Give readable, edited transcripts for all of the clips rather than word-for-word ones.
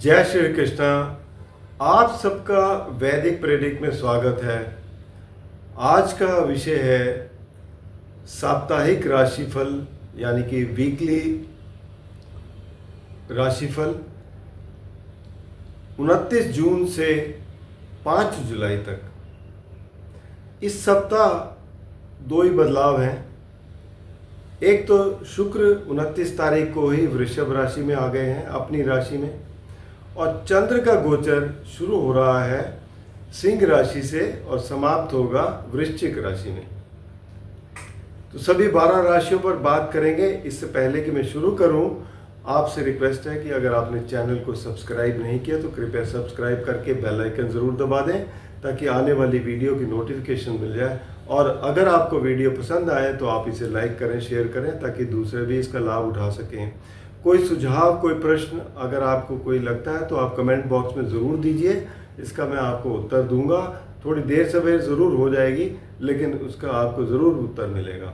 जय श्री कृष्णा। आप सबका वैदिक प्रेडिक्ट में स्वागत है। आज का विषय है साप्ताहिक राशिफल यानी कि वीकली राशिफल 29 जून से 5 जुलाई तक। इस सप्ताह दो ही बदलाव हैं। एक तो शुक्र 29 तारीख को ही वृषभ राशि में आ गए हैं अपनी राशि में, और चंद्र का गोचर शुरू हो रहा है सिंह राशि से और समाप्त होगा वृश्चिक राशि में। तो सभी 12 राशियों पर बात करेंगे। इससे पहले कि मैं शुरू करूं, आपसे रिक्वेस्ट है कि अगर आपने चैनल को सब्सक्राइब नहीं किया तो कृपया सब्सक्राइब करके बेल आइकन ज़रूर दबा दें ताकि आने वाली वीडियो की नोटिफिकेशन मिल जाए। और अगर आपको वीडियो पसंद आए तो आप इसे लाइक करें, शेयर करें ताकि दूसरे भी इसका लाभ उठा सकें। कोई सुझाव, कोई प्रश्न अगर आपको कोई लगता है तो आप कमेंट बॉक्स में ज़रूर दीजिए, इसका मैं आपको उत्तर दूंगा। थोड़ी देर सवेर ज़रूर हो जाएगी लेकिन उसका आपको ज़रूर उत्तर मिलेगा।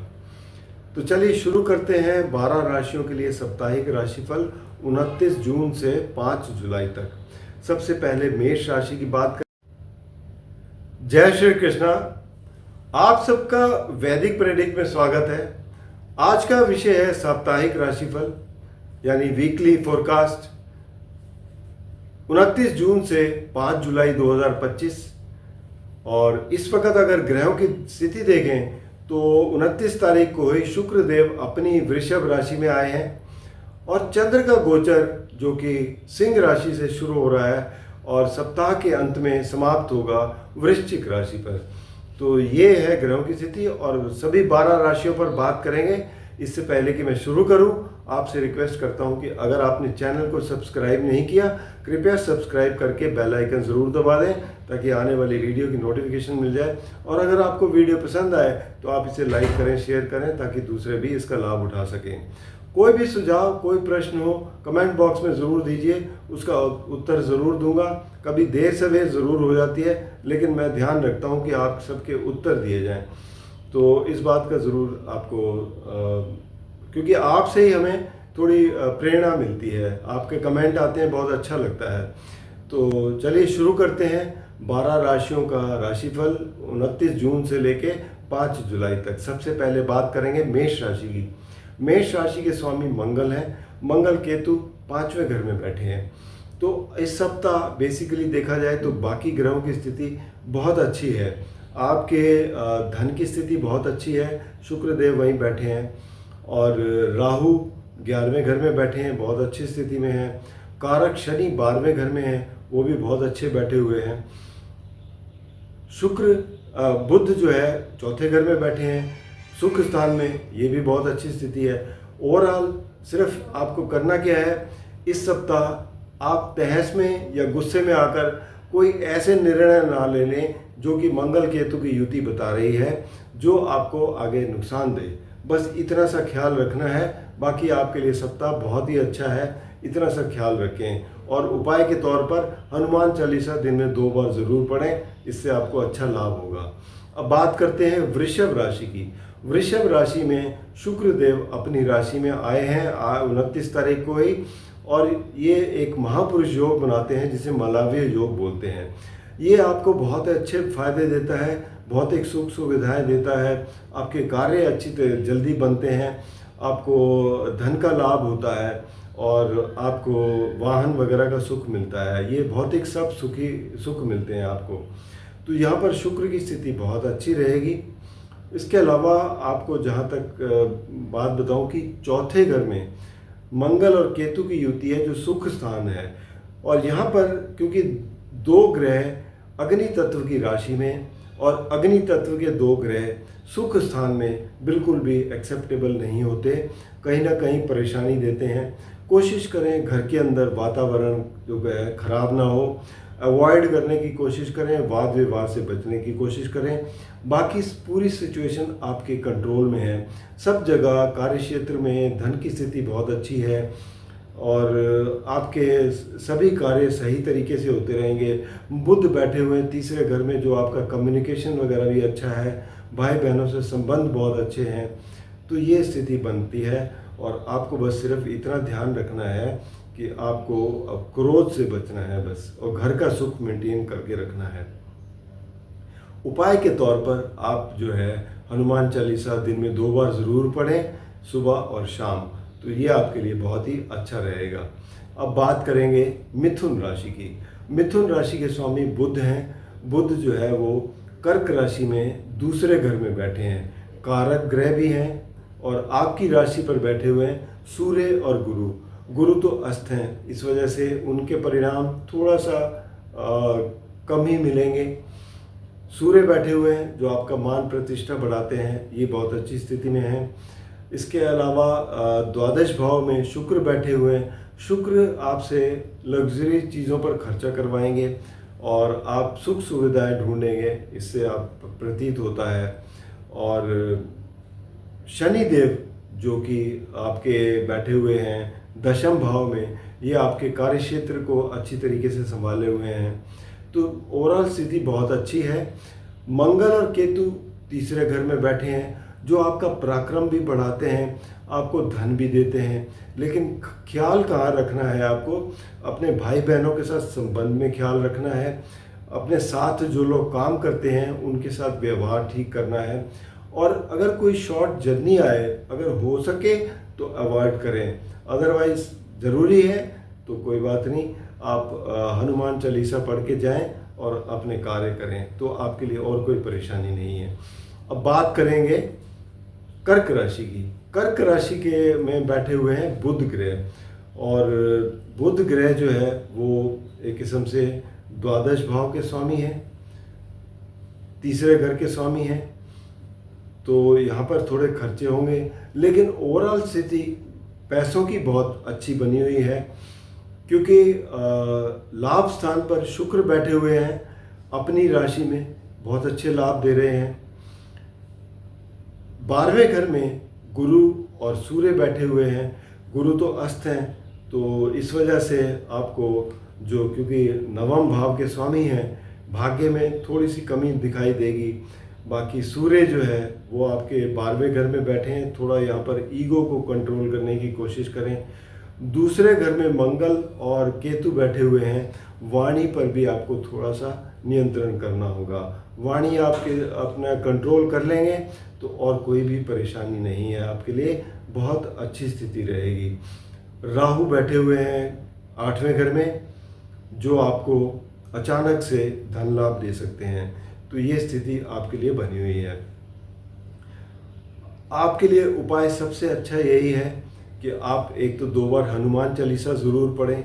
तो चलिए शुरू करते हैं 12 राशियों के लिए साप्ताहिक राशिफल 29 जून से 5 जुलाई तक। सबसे पहले मेष राशि की बात करें। जय श्री कृष्णा। आप सबका वैदिक प्रेडिक्ट में स्वागत है। आज का विषय है साप्ताहिक राशिफल यानी वीकली फोरकास्ट 29 जून से 5 जुलाई 2025। और इस वक्त अगर ग्रहों की स्थिति देखें तो 29 तारीख को ही शुक्र देव अपनी वृषभ राशि में आए हैं और चंद्र का गोचर जो कि सिंह राशि से शुरू हो रहा है और सप्ताह के अंत में समाप्त होगा वृश्चिक राशि पर। तो ये है ग्रहों की स्थिति और सभी 12 राशियों पर बात करेंगे। इससे पहले कि मैं शुरू करूं, आपसे रिक्वेस्ट करता हूं कि अगर आपने चैनल को सब्सक्राइब नहीं किया कृपया सब्सक्राइब करके बेल आइकन ज़रूर दबा दें ताकि आने वाली वीडियो की नोटिफिकेशन मिल जाए। और अगर आपको वीडियो पसंद आए तो आप इसे लाइक करें, शेयर करें ताकि दूसरे भी इसका लाभ उठा सकें। कोई भी सुझाव, कोई प्रश्न हो कमेंट बॉक्स में ज़रूर दीजिए, उसका उत्तर ज़रूर दूंगा। कभी देर सवेर ज़रूर हो जाती है लेकिन मैं ध्यान रखता हूँ कि आप सबके उत्तर दिए जाएँ। तो इस बात का ज़रूर आपको क्योंकि आपसे ही हमें थोड़ी प्रेरणा मिलती है, आपके कमेंट आते हैं, बहुत अच्छा लगता है। तो चलिए शुरू करते हैं 12 राशियों का राशिफल 29 जून से लेके 5 जुलाई तक। सबसे पहले बात करेंगे मेष राशि की। मेष राशि के स्वामी मंगल हैं। मंगल केतु 5वें घर में बैठे हैं। तो इस सप्ताह बेसिकली देखा जाए तो बाकी ग्रहों की स्थिति बहुत अच्छी है। आपके धन की स्थिति बहुत अच्छी है, शुक्र देव वहीं बैठे हैं और राहु 11वें घर में बैठे हैं, बहुत अच्छी स्थिति में हैं। कारक शनि 12वें घर में हैं, वो भी बहुत अच्छे बैठे हुए हैं। शुक्र बुध जो है 4थे घर में बैठे हैं सुख स्थान में, ये भी बहुत अच्छी स्थिति है। ओवरऑल सिर्फ आपको करना क्या है, इस सप्ताह आप तहस में या गुस्से में आकर कोई ऐसे निर्णय ना ले लें जो कि मंगल केतु की युति बता रही है जो आपको आगे नुकसान दे। बस इतना सा ख्याल रखना है। बाकी आपके लिए सप्ताह बहुत ही अच्छा है, इतना सा ख्याल रखें। और उपाय के तौर पर हनुमान चालीसा दिन में 2 बार ज़रूर पढ़ें, इससे आपको अच्छा लाभ होगा। अब बात करते हैं वृषभ राशि की। वृषभ राशि में शुक्र देव अपनी राशि में आए हैं 29 तारीख को ही, और ये एक महापुरुष योग बनाते हैं जिसे मलावीय योग बोलते हैं। ये आपको बहुत अच्छे फायदे देता है, भौतिक सुख सुविधाएं देता है, आपके कार्य अच्छी जल्दी बनते हैं, आपको धन का लाभ होता है और आपको वाहन वगैरह का सुख मिलता है। ये भौतिक सब सुख मिलते हैं आपको। तो यहाँ पर शुक्र की स्थिति बहुत अच्छी रहेगी। इसके अलावा आपको जहाँ तक बात बताऊँ कि 4थे घर में मंगल और केतु की युति है जो सुख स्थान है, और यहाँ पर क्योंकि 2 ग्रह अग्नि तत्व की राशि में और अग्नि तत्व के 2 ग्रह सुख स्थान में बिल्कुल भी एक्सेप्टेबल नहीं होते, कहीं ना कहीं परेशानी देते हैं। कोशिश करें घर के अंदर वातावरण जो है खराब ना हो, अवॉइड करने की कोशिश करें, वाद विवाद से बचने की कोशिश करें। बाकी पूरी सिचुएशन आपके कंट्रोल में है। सब जगह कार्य क्षेत्र में धन की स्थिति बहुत अच्छी है और आपके सभी कार्य सही तरीके से होते रहेंगे। बुध बैठे हुए हैं 3रे घर में जो आपका कम्युनिकेशन वगैरह भी अच्छा है, भाई बहनों से संबंध बहुत अच्छे हैं। तो ये स्थिति बनती है और आपको बस सिर्फ इतना ध्यान रखना है कि आपको अब क्रोध से बचना है बस, और घर का सुख मेंटेन करके रखना है। उपाय के तौर पर आप जो है हनुमान चालीसा दिन में 2 बार ज़रूर पढ़ें, सुबह और शाम, तो ये आपके लिए बहुत ही अच्छा रहेगा। अब बात करेंगे मिथुन राशि की। मिथुन राशि के स्वामी बुध हैं। बुध जो है वो कर्क राशि में दूसरे घर में बैठे हैं, कारक ग्रह भी हैं, और आपकी राशि पर बैठे हुए हैं सूर्य और गुरु। गुरु तो अस्त हैं, इस वजह से उनके परिणाम थोड़ा सा कम ही मिलेंगे। सूर्य बैठे हुए हैं जो आपका मान प्रतिष्ठा बढ़ाते हैं, ये बहुत अच्छी स्थिति में हैं। इसके अलावा द्वादश भाव में शुक्र बैठे हुए हैं। शुक्र आपसे लग्जरी चीज़ों पर खर्चा करवाएंगे और आप सुख सुविधाएं ढूंढेंगे, इससे आप प्रतीत होता है। और शनि देव जो कि आपके बैठे हुए हैं दशम भाव में, ये आपके कार्य क्षेत्र को अच्छी तरीके से संभाले हुए हैं, तो ओवरऑल स्थिति बहुत अच्छी है। मंगल और केतु तीसरे घर में बैठे हैं जो आपका पराक्रम भी बढ़ाते हैं, आपको धन भी देते हैं, लेकिन ख्याल कहाँ रखना है आपको, अपने भाई बहनों के साथ संबंध में ख्याल रखना है। अपने साथ जो लोग काम करते हैं उनके साथ व्यवहार ठीक करना है। और अगर कोई शॉर्ट जर्नी आए, अगर हो सके तो अवॉइड करें, अदरवाइज ज़रूरी है तो कोई बात नहीं, आप हनुमान चालीसा पढ़ के जाएं और अपने कार्य करें, तो आपके लिए और कोई परेशानी नहीं है। अब बात करेंगे कर्क राशि की। कर्क राशि के में बैठे हुए हैं बुध ग्रह, और बुध ग्रह जो है वो एक किस्म से द्वादश भाव के स्वामी हैं, तीसरे घर के स्वामी हैं, तो यहाँ पर थोड़े खर्चे होंगे, लेकिन ओवरऑल स्थिति पैसों की बहुत अच्छी बनी हुई है, क्योंकि लाभ स्थान पर शुक्र बैठे हुए हैं अपनी राशि में, बहुत अच्छे लाभ दे रहे हैं। 12वें घर में गुरु और सूर्य बैठे हुए हैं। गुरु तो अस्त हैं, तो इस वजह से आपको जो, क्योंकि नवम भाव के स्वामी हैं, भाग्य में थोड़ी सी कमी दिखाई देगी। बाकी सूर्य जो है वो आपके 12वें घर में बैठे हैं, थोड़ा यहाँ पर ईगो को कंट्रोल करने की कोशिश करें। दूसरे घर में मंगल और केतु बैठे हुए हैं, वाणी पर भी आपको थोड़ा सा नियंत्रण करना होगा। वाणी आपके अपना कंट्रोल कर लेंगे तो और कोई भी परेशानी नहीं है, आपके लिए बहुत अच्छी स्थिति रहेगी। राहु बैठे हुए हैं 8वें घर में, जो आपको अचानक से धन लाभ दे सकते हैं, तो ये स्थिति आपके लिए बनी हुई है। आपके लिए उपाय सबसे अच्छा यही है कि आप एक तो 2 बार हनुमान चालीसा ज़रूर पढ़ें,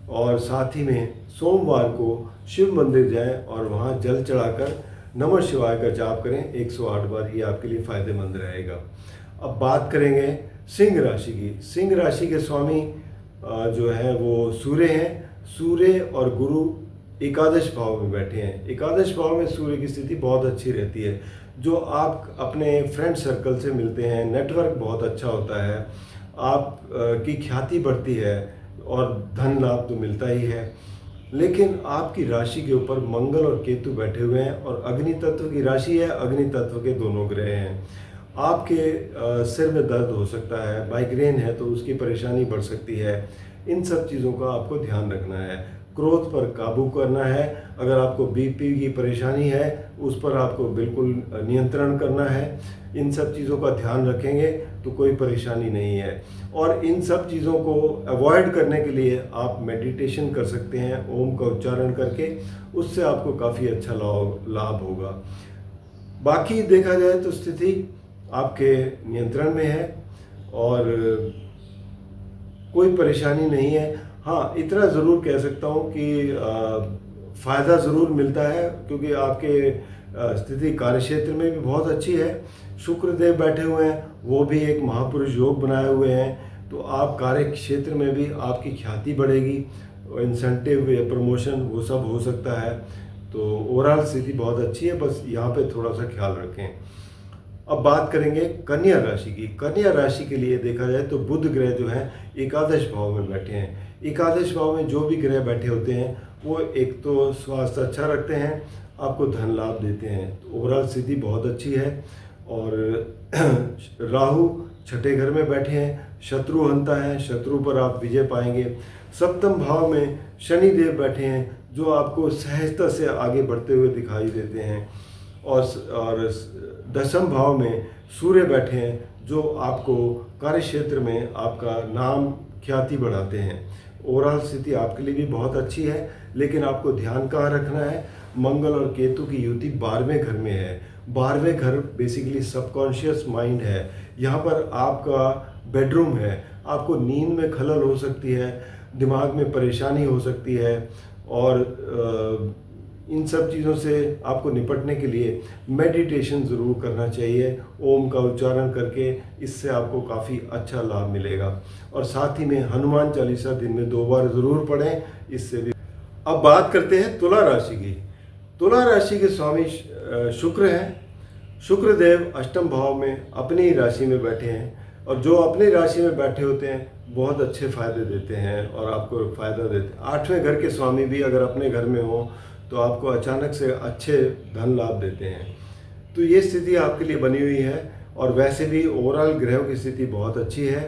और साथ ही में सोमवार को शिव मंदिर जाएं और वहां जल चढ़ाकर नमः शिवाय का जाप करें 108 बार, ये आपके लिए फ़ायदेमंद रहेगा। अब बात करेंगे सिंह राशि की। सिंह राशि के स्वामी जो है वो सूर्य हैं। सूर्य और गुरु एकादश भाव में बैठे हैं। एकादश भाव में सूर्य की स्थिति बहुत अच्छी रहती है, जो आप अपने फ्रेंड सर्कल से मिलते हैं, नेटवर्क बहुत अच्छा होता है, आप की ख्याति बढ़ती है और धन लाभ तो मिलता ही है। लेकिन आपकी राशि के ऊपर मंगल और केतु बैठे हुए हैं, और अग्नि तत्व की राशि है, अग्नि तत्व के दोनों ग्रह हैं। आपके सिर में दर्द हो सकता है, माइग्रेन है तो उसकी परेशानी बढ़ सकती है। इन सब चीज़ों का आपको ध्यान रखना है। क्रोध पर काबू करना है। अगर आपको बीपी की परेशानी है उस पर आपको बिल्कुल नियंत्रण करना है। इन सब चीज़ों का ध्यान रखेंगे तो कोई परेशानी नहीं है। और इन सब चीज़ों को अवॉइड करने के लिए आप मेडिटेशन कर सकते हैं ओम का उच्चारण करके, उससे आपको काफ़ी अच्छा लाभ होगा। बाकी देखा जाए तो स्थिति आपके नियंत्रण में है और कोई परेशानी नहीं है। हाँ, इतना ज़रूर कह सकता हूँ कि फ़ायदा ज़रूर मिलता है, क्योंकि आपके स्थिति कार्यक्षेत्र में भी बहुत अच्छी है। शुक्रदेव बैठे हुए हैं, वो भी एक महापुरुष योग बनाए हुए हैं, तो आप कार्य क्षेत्र में भी आपकी ख्याति बढ़ेगी, इंसेंटिव या प्रमोशन वो सब हो सकता है। तो ओवरऑल स्थिति बहुत अच्छी है, बस यहाँ पे थोड़ा सा ख्याल रखें। अब बात करेंगे कन्या राशि की। कन्या राशि के लिए देखा जाए तो बुध ग्रह जो हैं एकादश भाव में बैठे हैं। एकादश भाव में जो भी ग्रह बैठे होते हैं वो एक तो स्वास्थ्य अच्छा रखते हैं, आपको धन लाभ देते हैं, तो ओवरऑल स्थिति बहुत अच्छी है। और राहु छठे घर में बैठे हैं, शत्रु हंता है, शत्रु पर आप विजय पाएंगे। सप्तम भाव में शनि देव बैठे हैं जो आपको सहजता से आगे बढ़ते हुए दिखाई देते हैं। और दसम भाव में सूर्य बैठे हैं जो आपको कार्य क्षेत्र में आपका नाम ख्याति बढ़ाते हैं। ओवरऑल स्थिति आपके लिए भी बहुत अच्छी है, लेकिन आपको ध्यान कहाँ रखना है, मंगल और केतु की युति 12वें घर में है। 12वें घर बेसिकली सबकॉन्शियस माइंड है, यहाँ पर आपका बेडरूम है। आपको नींद में खलल हो सकती है, दिमाग में परेशानी हो सकती है, और इन सब चीज़ों से आपको निपटने के लिए मेडिटेशन ज़रूर करना चाहिए। ओम का उच्चारण करके इससे आपको काफ़ी अच्छा लाभ मिलेगा। और साथ ही में हनुमान चालीसा दिन में 2 बार ज़रूर पढ़ें, इससे भी। अब बात करते हैं तुला राशि की। तुला राशि के स्वामी शुक्र हैं। शुक्र देव अष्टम भाव में अपनी राशि में बैठे हैं, और जो अपनी राशि में बैठे होते हैं बहुत अच्छे फायदे देते हैं और आपको फ़ायदा देते हैं। 8वें घर के स्वामी भी अगर अपने घर में हो तो आपको अचानक से अच्छे धन लाभ देते हैं। तो ये स्थिति आपके लिए बनी हुई है। और वैसे भी ओवरऑल ग्रहों की स्थिति बहुत अच्छी है,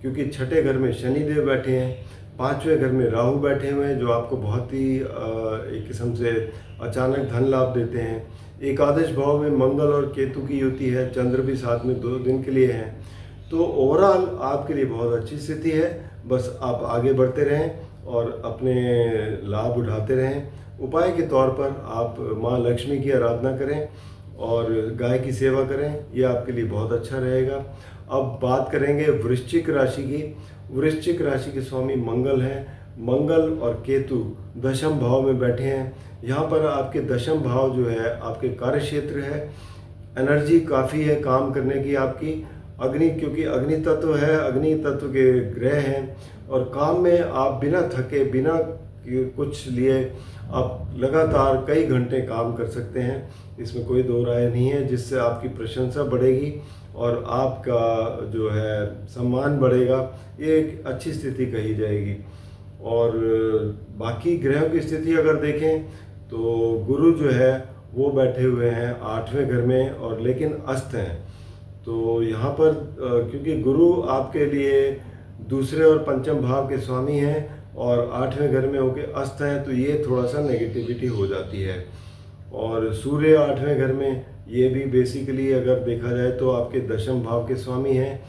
क्योंकि छठे घर में शनि देव बैठे हैं, 5वें घर में राहु बैठे हुए हैं जो आपको बहुत ही एक किस्म से अचानक धन लाभ देते हैं। एकादश भाव में मंगल और केतु की युति है, चंद्र भी साथ में 2 दिन के लिए हैं। तो ओवरऑल आपके लिए बहुत अच्छी स्थिति है। बस आप आगे बढ़ते रहें और अपने लाभ उठाते रहें। उपाय के तौर पर आप माँ लक्ष्मी की आराधना करें और गाय की सेवा करें, ये आपके लिए बहुत अच्छा रहेगा। अब बात करेंगे वृश्चिक राशि की। वृश्चिक राशि के स्वामी मंगल हैं। मंगल और केतु दशम भाव में बैठे हैं। यहाँ पर आपके दशम भाव जो है आपके कार्य क्षेत्र है। एनर्जी काफ़ी है काम करने की आपकी। अग्नि, क्योंकि अग्नि तत्व है, अग्नि तत्व के ग्रह हैं, और काम में आप बिना थके, बिना कुछ लिए आप लगातार कई घंटे काम कर सकते हैं, इसमें कोई दो राय नहीं है, जिससे आपकी प्रशंसा बढ़ेगी और आपका जो है सम्मान बढ़ेगा। ये एक अच्छी स्थिति कही जाएगी। और बाकी ग्रहों की स्थिति अगर देखें तो गुरु जो है वो बैठे हुए हैं 8वें घर में, और लेकिन अस्त हैं। तो यहाँ पर क्योंकि गुरु आपके लिए दूसरे और पंचम भाव के स्वामी हैं और 8वें घर में होके अस्त हैं, तो ये थोड़ा सा नेगेटिविटी हो जाती है। और सूर्य 8वें घर में, ये भी बेसिकली अगर देखा जाए तो आपके दशम भाव के स्वामी हैं।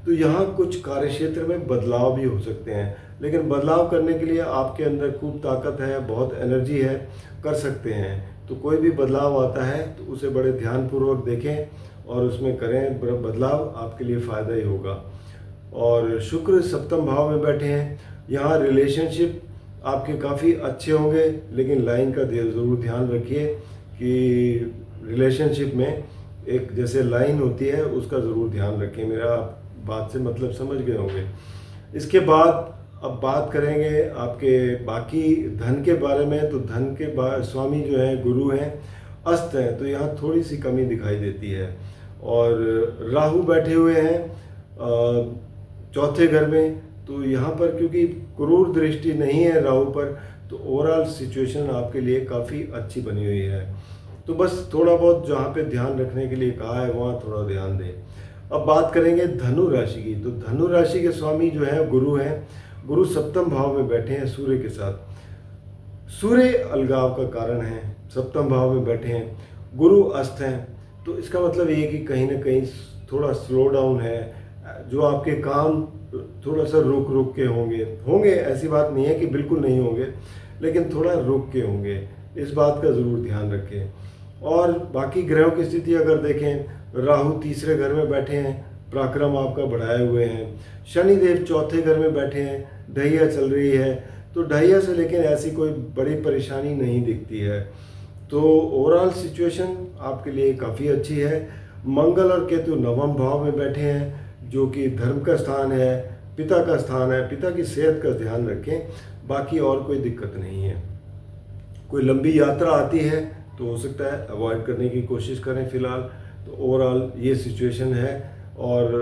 तो यहाँ कुछ कार्यक्षेत्र में बदलाव भी हो सकते हैं, लेकिन बदलाव करने के लिए आपके अंदर खूब ताकत है, बहुत एनर्जी है, कर सकते हैं। तो कोई भी बदलाव आता है तो उसे बड़े ध्यानपूर्वक देखें और उसमें करें, बदलाव आपके लिए फ़ायदा ही होगा। और शुक्र सप्तम भाव में बैठे हैं। यहाँ रिलेशनशिप आपके काफ़ी अच्छे होंगे, लेकिन लाइन का ज़रूर ध्यान रखिए कि रिलेशनशिप में एक जैसे लाइन होती है उसका ज़रूर ध्यान रखें। मेरा बात से मतलब समझ गए होंगे। इसके बाद अब बात करेंगे आपके बाकी धन के बारे में। तो धन के स्वामी जो हैं गुरु हैं, अस्त हैं, तो यहाँ थोड़ी सी कमी दिखाई देती है। और राहु बैठे हुए हैं 4थे घर में, तो यहाँ पर क्योंकि क्रूर दृष्टि नहीं है राहु पर, तो ओवरऑल सिचुएशन आपके लिए काफ़ी अच्छी बनी हुई है। तो बस थोड़ा बहुत जहाँ पे ध्यान रखने के लिए कहा है वहाँ थोड़ा ध्यान दें। अब बात करेंगे धनु राशि की। तो धनु राशि के स्वामी जो है गुरु हैं। गुरु सप्तम भाव में बैठे हैं सूर्य के साथ। सूर्य अलगाव का कारण है, सप्तम भाव में बैठे हैं, गुरु अस्त हैं। तो इसका मतलब ये कि कहीं ना कहीं थोड़ा स्लो डाउन है, जो आपके काम थोड़ा सा रुक के होंगे। ऐसी बात नहीं है कि बिल्कुल नहीं होंगे, लेकिन थोड़ा रुक के होंगे, इस बात का ज़रूर ध्यान रखें। और बाकी ग्रहों की स्थिति अगर देखें, राहु 3रे घर में बैठे हैं, पराक्रम आपका बढ़ाए हुए हैं। शनि देव 4थे घर में बैठे हैं, ढैया चल रही है, तो ढैया से लेकिन ऐसी कोई बड़ी परेशानी नहीं दिखती है। तो ओवरऑल सिचुएशन आपके लिए काफ़ी अच्छी है। मंगल और केतु 9वें भाव में बैठे हैं, जो कि धर्म का स्थान है, पिता का स्थान है। पिता की सेहत का ध्यान रखें, बाकी और कोई दिक्कत नहीं है। कोई लंबी यात्रा आती है तो हो सकता है अवॉइड करने की कोशिश करें फिलहाल। तो ओवरऑल ये सिचुएशन है। और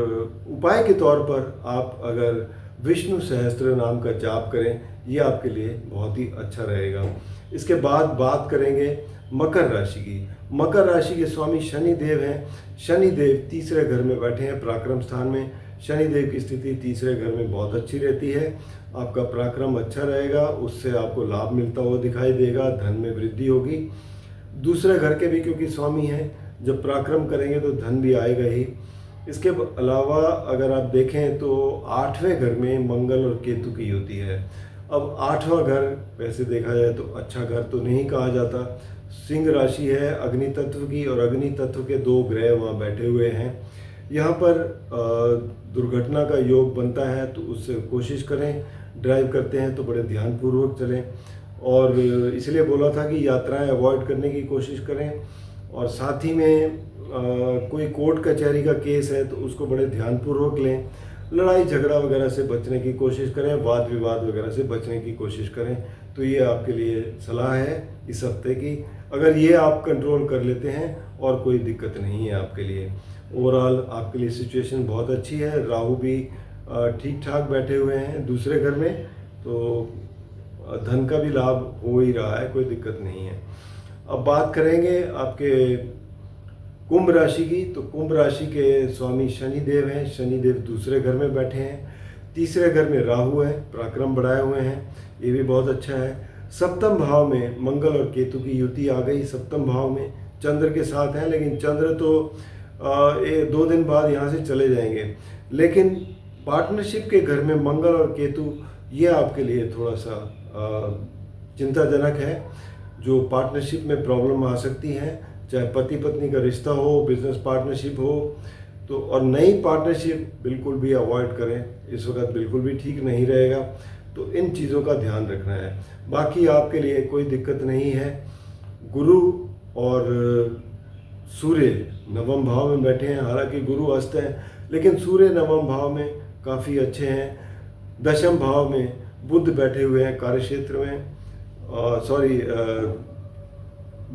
उपाय के तौर पर आप अगर विष्णु सहस्त्र नाम का जाप करें, ये आपके लिए बहुत ही अच्छा रहेगा। इसके बाद बात करेंगे मकर राशि की। मकर राशि के स्वामी शनि देव हैं। शनि देव 3रे घर में बैठे हैं, पराक्रम स्थान में। शनिदेव की स्थिति तीसरे घर में बहुत अच्छी रहती है। आपका पराक्रम अच्छा रहेगा, उससे आपको लाभ मिलता हुआ दिखाई देगा, धन में वृद्धि होगी। दूसरे घर के भी क्योंकि स्वामी हैं, जब पराक्रम करेंगे तो धन भी आएगा ही। इसके अलावा अगर आप देखें तो 8वें घर में मंगल और केतु की युति है। अब 8वां घर वैसे देखा जाए तो अच्छा घर तो नहीं कहा जाता। सिंह राशि है अग्नि तत्व की, और अग्नि तत्व के 2 ग्रह वहाँ बैठे हुए हैं। यहाँ पर दुर्घटना का योग बनता है, तो उससे कोशिश करें, ड्राइव करते हैं तो बड़े ध्यानपूर्वक चलें। और इसलिए बोला था कि यात्राएं अवॉइड करने की कोशिश करें। और साथ ही में कोई कोर्ट कचहरी का केस है तो उसको बड़े ध्यानपूर्वक लें। लड़ाई झगड़ा वगैरह से बचने की कोशिश करें, वाद विवाद वगैरह से बचने की कोशिश करें। तो ये आपके लिए सलाह है इस हफ्ते की। अगर ये आप कंट्रोल कर लेते हैं और कोई दिक्कत नहीं है आपके लिए। ओवरऑल आपके लिए सिचुएशन बहुत अच्छी है। राहु भी ठीक ठाक बैठे हुए हैं दूसरे घर में, तो धन का भी लाभ हो ही रहा है, कोई दिक्कत नहीं है। अब बात करेंगे आपके कुंभ राशि की। तो कुंभ राशि के स्वामी शनिदेव हैं। शनिदेव दूसरे घर में बैठे हैं। तीसरे घर में राहु है, पराक्रम बढ़ाए हुए हैं, ये भी बहुत अच्छा है। सप्तम भाव में मंगल और केतु की युति आ गई। सप्तम भाव में चंद्र के साथ हैं, लेकिन चंद्र तो 2 दिन बाद यहाँ से चले जाएंगे। लेकिन पार्टनरशिप के घर में मंगल और केतु, ये आपके लिए थोड़ा सा चिंताजनक है। जो पार्टनरशिप में प्रॉब्लम आ सकती है, चाहे पति पत्नी का रिश्ता हो, बिजनेस पार्टनरशिप हो, तो और नई पार्टनरशिप बिल्कुल भी अवॉइड करें। इस वक्त बिल्कुल भी ठीक नहीं रहेगा, तो इन चीज़ों का ध्यान रखना है। बाकी आपके लिए कोई दिक्कत नहीं है। गुरु और सूर्य नवम भाव में बैठे हैं। हालांकि गुरु अस्त हैं, लेकिन सूर्य नवम भाव में काफ़ी अच्छे हैं। दशम भाव में बुध बैठे हुए हैं कार्यक्षेत्र में।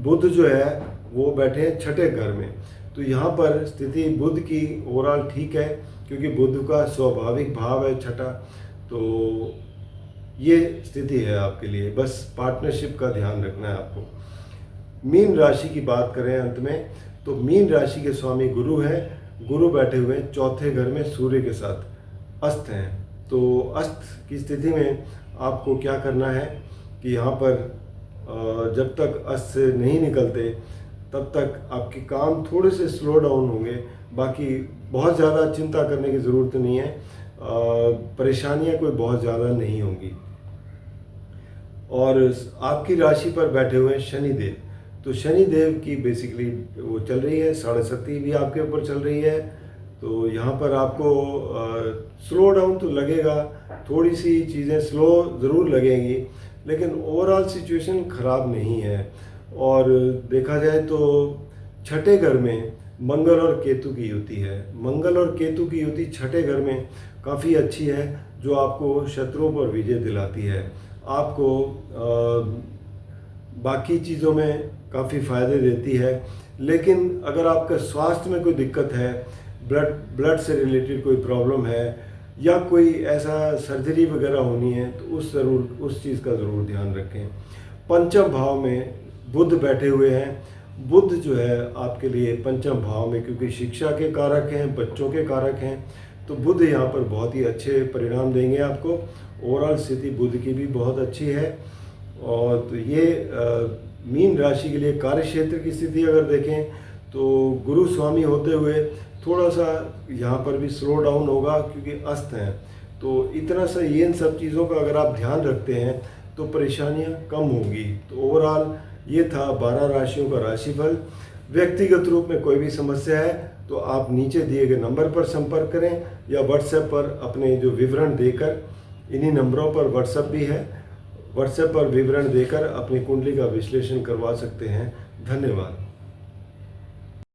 बुध जो है वो बैठे हैं छठे घर में। तो यहाँ पर स्थिति बुध की ओवरऑल ठीक है, क्योंकि बुध का स्वाभाविक भाव है छठा। तो ये स्थिति है आपके लिए। बस पार्टनरशिप का ध्यान रखना है आपको। मीन राशि की बात करें अंत में, तो मीन राशि के स्वामी गुरु हैं। गुरु बैठे हुए हैं चौथे घर में सूर्य के साथ, अस्त हैं। तो अस्त की स्थिति में आपको क्या करना है कि यहाँ पर जब तक अस्त से नहीं निकलते तब तक आपके काम थोड़े से स्लो डाउन होंगे। बाकी बहुत ज़्यादा चिंता करने की ज़रूरत नहीं है, परेशानियाँ कोई बहुत ज़्यादा नहीं होंगी। और आपकी राशि पर बैठे हुए हैं शनिदेव। तो शनिदेव की बेसिकली वो चल रही है 7.5 भी आपके ऊपर चल रही है। तो यहाँ पर आपको स्लो डाउन तो लगेगा, थोड़ी सी चीज़ें स्लो ज़रूर लगेंगी, लेकिन ओवरऑल सिचुएशन ख़राब नहीं है। और देखा जाए तो छठे घर में मंगल और केतु की युति है। मंगल और केतु की युति छठे घर में काफ़ी अच्छी है, जो आपको शत्रुओं पर विजय दिलाती है। आपको बाकी चीज़ों में काफ़ी फ़ायदे देती है। लेकिन अगर आपका स्वास्थ्य में कोई दिक्कत है, ब्लड से रिलेटेड कोई प्रॉब्लम है, या कोई ऐसा सर्जरी वगैरह होनी है, तो उस चीज़ का ज़रूर ध्यान रखें। पंचम भाव में बुध बैठे हुए हैं। बुध जो है आपके लिए पंचम भाव में, क्योंकि शिक्षा के कारक हैं, बच्चों के कारक हैं, तो बुध यहाँ पर बहुत ही अच्छे परिणाम देंगे आपको। ओवरऑल स्थिति बुध की भी बहुत अच्छी है। और तो ये मीन राशि के लिए कार्य क्षेत्र की स्थिति अगर देखें तो गुरु स्वामी होते हुए थोड़ा सा यहाँ पर भी स्लो डाउन होगा, क्योंकि अस्त हैं। तो इतना सा ये इन सब चीज़ों का अगर आप ध्यान रखते हैं तो परेशानियाँ कम होंगी। तो ओवरऑल ये था 12 राशियों का राशिफल। व्यक्तिगत रूप में कोई भी समस्या है तो आप नीचे दिए गए नंबर पर संपर्क करें, या व्हाट्सएप पर अपने जो विवरण देकर, इन्हीं नंबरों पर व्हाट्सएप भी है, व्हाट्सएप पर विवरण देकर अपनी कुंडली का विश्लेषण करवा सकते हैं। धन्यवाद।